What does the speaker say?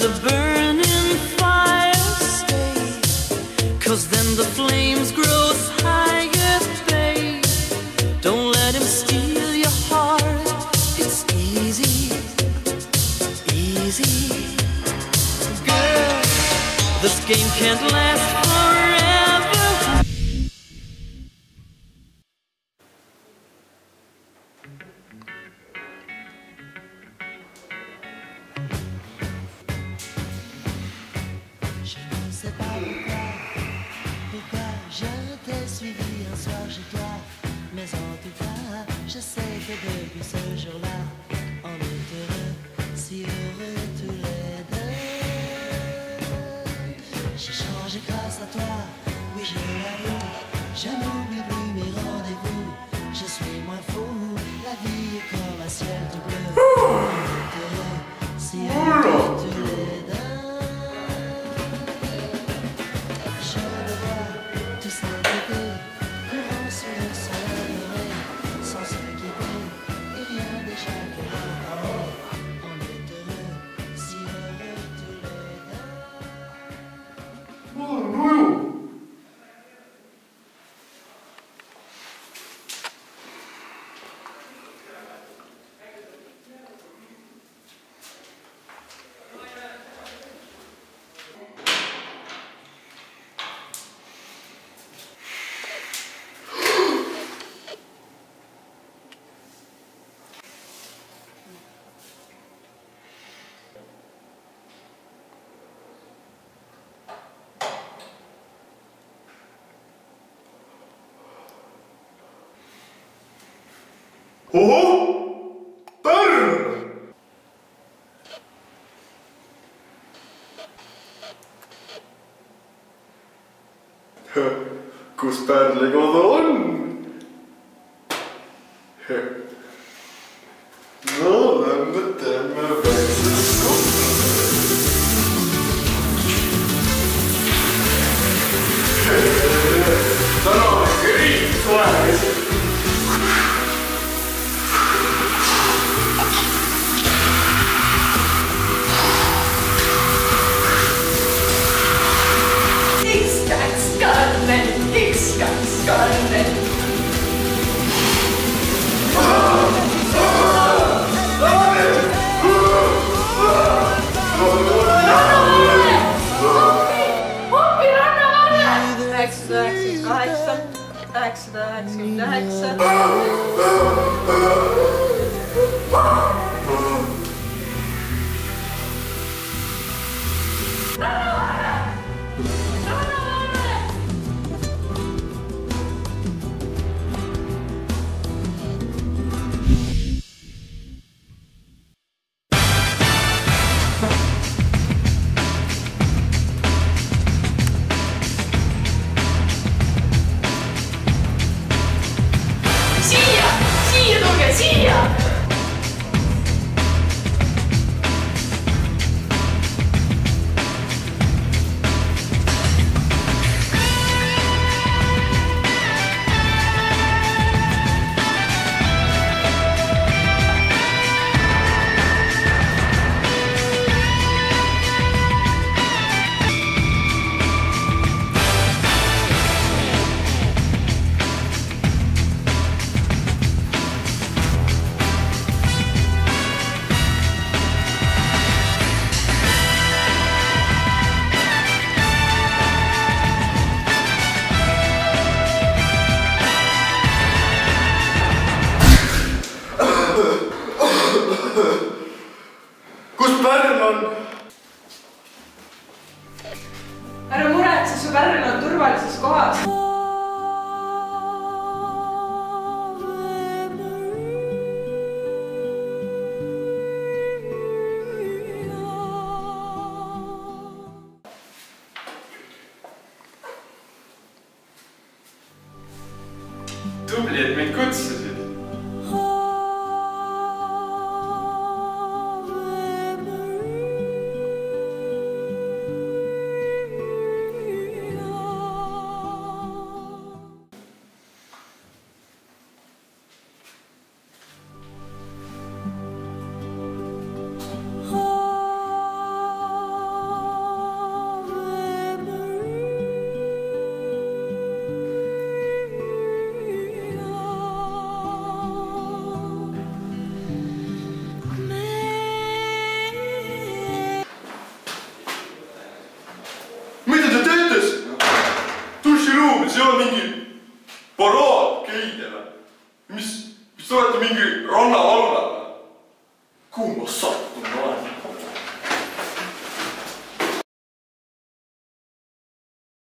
the burning fire stay, 'cause then the flames grow higher, babe. Don't let him steal your heart. It's easy, easy. Girl, this game can't last forever. Je ne sais pas pourquoi je t'ai suivi un soir chez toi. Mais en tout cas, je sais que depuis ce jour-là, on est heureux, si heureux tous les deux. J'ai changé grâce à toi, oui je l'avoue. Je n'oublie plus mes rendez-vous. Je suis moins fou, la vie est comme un ciel tout bleu. On est heureux, si heureux tous les deux. Je le vois, tout cet été, courant sous le soleil doré, sans se quitter, et rien déjà que l'entamé. On est heureux, si heureux tous les deux. Kus Pärle kodu on? No lämme teeme väikses täna on kõik soelis. Kus Pärl on? Ära muretse, su Pärl on turvalises kohas. Tubli, et meid kutsusid. Sõnumis ei ole mingi paraadgeide või? Mis te olete mingi rannavalla või? Kuhu ma sattunud olen?